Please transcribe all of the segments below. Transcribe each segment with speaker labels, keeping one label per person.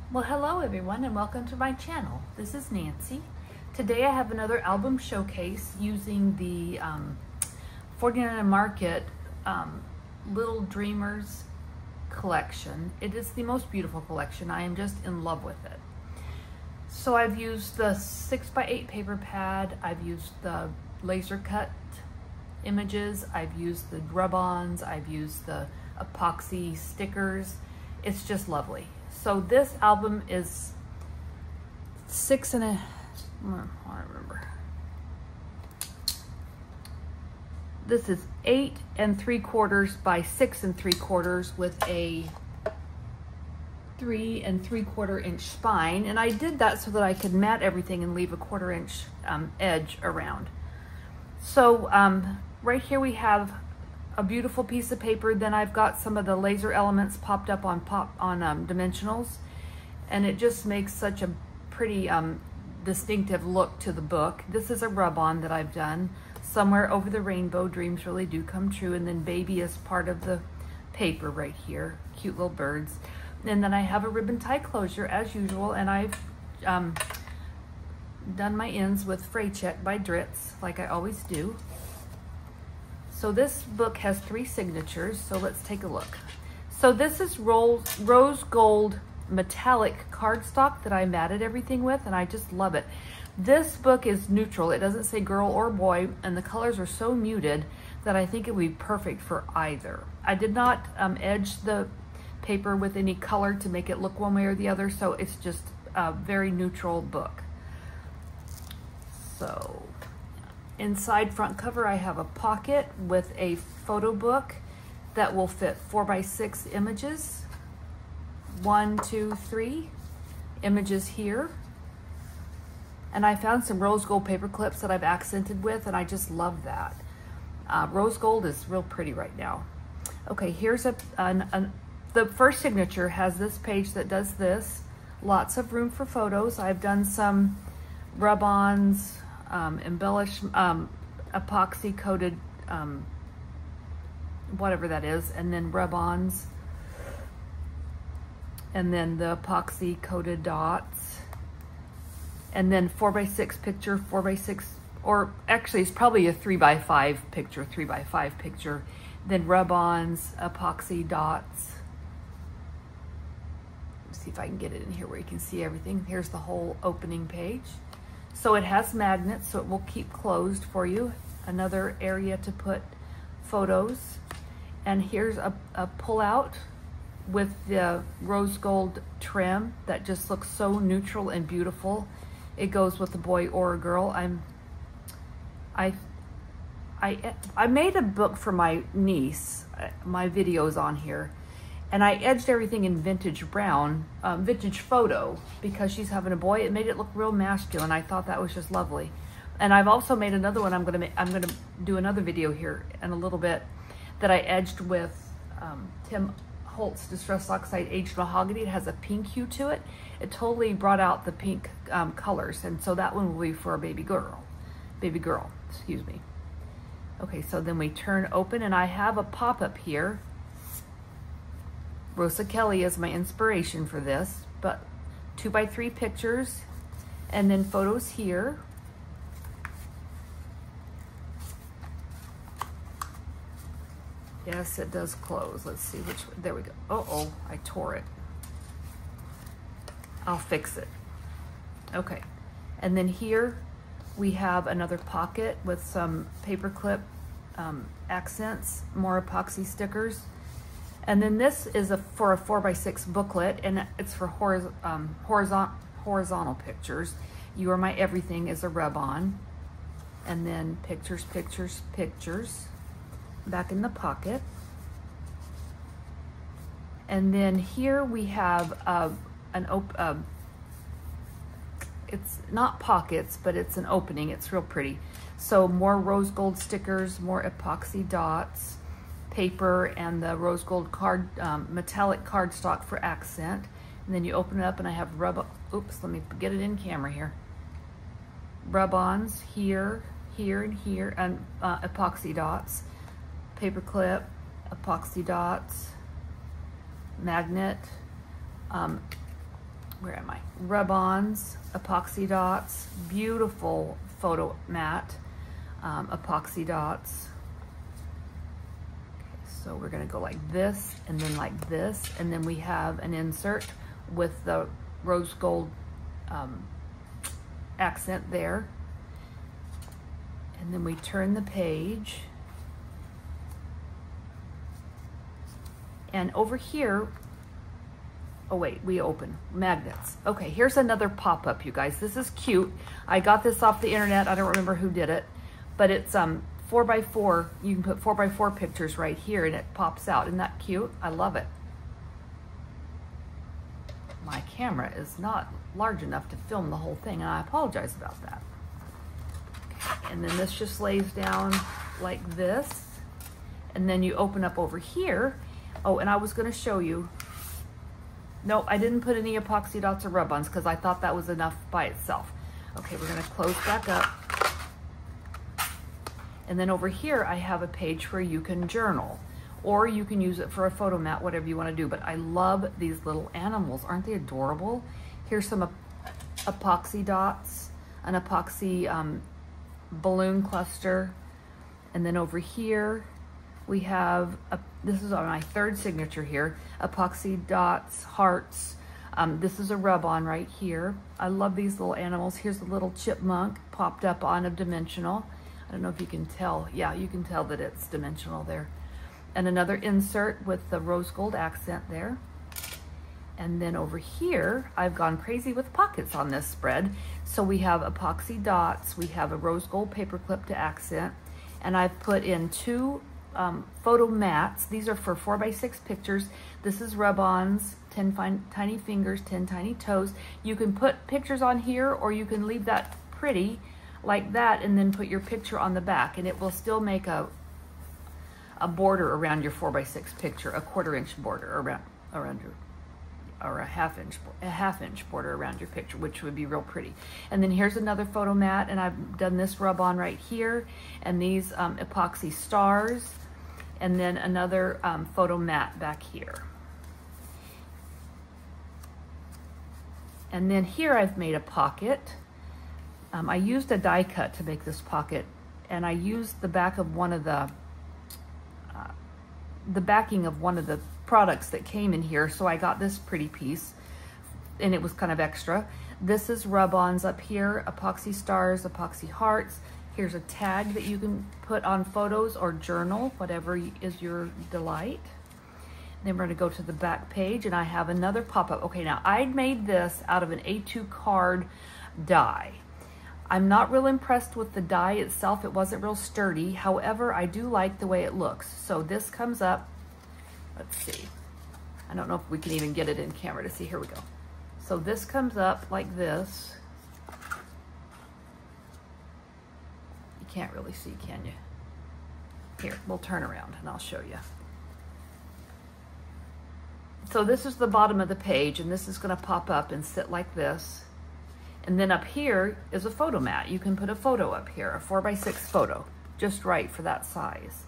Speaker 1: Well, hello everyone and welcome to my channel. This is Nancy. Today I have another album showcase using the 49 Market Little Dreamers collection. It is the most beautiful collection. I am just in love with it. So I've used the 6x8 paper pad, I've used the laser cut images, I've used the rub-ons, I've used the epoxy stickers. It's just lovely. So this album is I don't remember. This is 8 3/4 by 6 3/4 with a 3 3/4 inch spine. And I did that so that I could mat everything and leave a 1/4 inch edge around. So right here we have a beautiful piece of paper. Then I've got some of the laser elements popped up on dimensionals, and it just makes such a pretty distinctive look to the book. This is a rub-on that I've done. Somewhere Over the Rainbow, Dreams Really Do Come True, and then Baby is part of the paper right here. Cute little birds. And then I have a ribbon tie closure as usual, and I've done my ends with Fray Check by Dritz, like I always do. So this book has 3 signatures, so let's take a look. So this is rose gold metallic cardstock that I matted everything with, and I just love it. This book is neutral. It doesn't say girl or boy, and the colors are so muted that I think it would be perfect for either. I did not edge the paper with any color to make it look one way or the other, so it's just a very neutral book. So inside front cover, I have a pocket with a photo book that will fit 4x6 images. 1, 2, 3 images here. And I found some rose gold paper clips that I've accented with, and I just love that. Rose gold is real pretty right now. Okay, here's the first signature has this page that does this. Lots of room for photos. I've done some rub-ons, epoxy coated whatever that is, and then rub-ons, and then the epoxy coated dots, and then 4x6 picture, 4x6, or actually it's probably a 3x5 picture, 3x5 picture, then rub-ons, epoxy dots. Let's see if I can get it in here where you can see everything. Here's the whole opening page. So it has magnets, so it will keep closed for you. Another area to put photos. And here's a pull-out with the rose gold trim that just looks so neutral and beautiful. It goes with a boy or a girl. I made a book for my niece. My video's on here. And I edged everything in vintage brown, vintage photo, because she's having a boy. It made it look real masculine. I thought that was just lovely. And I've also made another one. I'm gonna do another video here in a little bit that I edged with Tim Holtz Distress Oxide Aged Mahogany. It has a pink hue to it. It totally brought out the pink colors, and so that one will be for a baby girl, excuse me. Okay, so then we turn open, and I have a pop-up here. Rosa Kelly is my inspiration for this, but 2x3 pictures, and then photos here. Yes, it does close. Let's see which one. There we go. Uh-oh, I tore it. I'll fix it. Okay, and then here we have another pocket with some paper clip accents, more epoxy stickers. And then this is for a 4x6 booklet, and it's for horizontal pictures. You Are My Everything is a rub-on. And then pictures, pictures, pictures. Back in the pocket. And then here we have it's not pockets, but it's an opening. It's real pretty. So more rose gold stickers, more epoxy dots, paper, and the rose gold metallic cardstock for accent. And then you open it up, and I have oops, let me get it in camera here. Rub-ons here, here, and here, and epoxy dots, paper clip, epoxy dots, magnet, where am I? Rub-ons, epoxy dots, beautiful photo mat, epoxy dots. Okay, so we're gonna go like this and then like this, and then we have an insert with the rose gold accent there. And then we turn the page. And over here, oh wait, we open magnets. Okay, here's another pop-up, you guys. This is cute. I got this off the internet. I don't remember who did it, but it's 4x4. You can put 4x4 pictures right here and it pops out. Isn't that cute? I love it. My camera is not large enough to film the whole thing, and I apologize about that. Okay, and then this just lays down like this, and then you open up over here. Oh, and I was going to show you. No, I didn't put any epoxy dots or rub-ons because I thought that was enough by itself. Okay, we're going to close back up. And then over here, I have a page where you can journal, or you can use it for a photo mat, whatever you want to do. But I love these little animals. Aren't they adorable? Here's some epoxy dots, an epoxy balloon cluster. And then over here, we have, this is on my third signature here, epoxy dots, hearts. This is a rub-on right here. I love these little animals. Here's a little chipmunk popped up on a dimensional. I don't know if you can tell. Yeah, you can tell that it's dimensional there. And another insert with the rose gold accent there. And then over here, I've gone crazy with pockets on this spread. So we have epoxy dots, we have a rose gold paper clip to accent, and I've put in two photo mats. These are for 4x6 pictures. This is rub-ons, 10 tiny fingers, 10 tiny toes. You can put pictures on here, or you can leave that pretty like that and then put your picture on the back, and it will still make a border around your 4x6 picture, a 1/4 inch border around your, or a half inch border around your picture, which would be real pretty. And then here's another photo mat, and I've done this rub on right here, and these epoxy stars, and then another photo mat back here. And then here I've made a pocket. I used a die cut to make this pocket, and I used the back of one of the backing of one of the products that came in here, so I got this pretty piece, and it was kind of extra. This is rub-ons up here, epoxy stars, epoxy hearts. Here's a tag that you can put on photos or journal, whatever is your delight. Then we're going to go to the back page, and I have another pop-up. Okay, now I made this out of an A2 card die. I'm not real impressed with the die itself. It wasn't real sturdy. However, I do like the way it looks. So this comes up, let's see. I don't know if we can even get it in camera to see. Here we go. So this comes up like this. You can't really see, can you? Here, we'll turn around and I'll show you. So this is the bottom of the page, and this is going to pop up and sit like this. And then up here is a photo mat. You can put a photo up here, a 4x6 photo, just right for that size.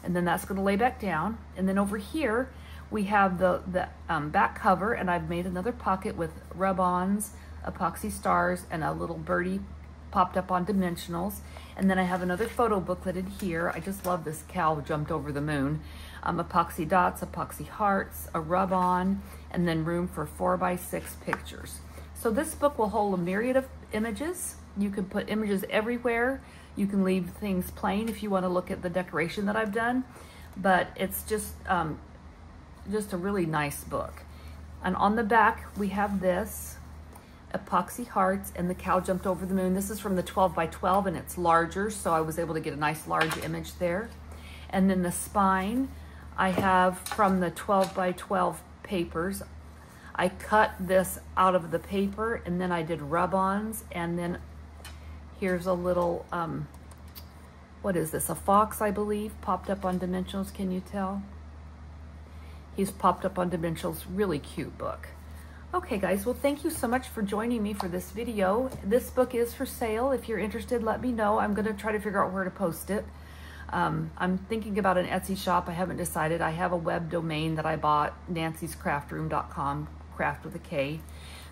Speaker 1: And then that's going to lay back down. And then over here, we have the back cover, and I've made another pocket with rub-ons, epoxy stars, and a little birdie popped up on dimensionals. And then I have another photo bookleted here. I just love this cow jumped over the moon. Epoxy dots, epoxy hearts, a rub-on, and then room for 4x6 pictures. So this book will hold a myriad of images. You can put images everywhere. You can leave things plain if you want to look at the decoration that I've done. But it's just a really nice book. And on the back, we have this, epoxy hearts, and the cow jumped over the moon. This is from the 12x12, and it's larger, so I was able to get a nice large image there. And then the spine, I have from the 12x12 papers. I cut this out of the paper, and then I did rub-ons, and then here's a little, what is this, a fox, I believe, popped up on dimensionals. Can you tell? He's popped up on dimensionals. Really cute book. Okay, guys, well, thank you so much for joining me for this video. This book is for sale. If you're interested, let me know. I'm going to try to figure out where to post it. I'm thinking about an Etsy shop. I haven't decided. I have a web domain that I bought, nancyscraftroom.com. Craft with a K.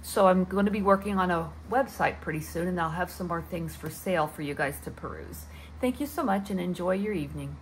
Speaker 1: So I'm going to be working on a website pretty soon, and I'll have some more things for sale for you guys to peruse. Thank you so much, and enjoy your evening.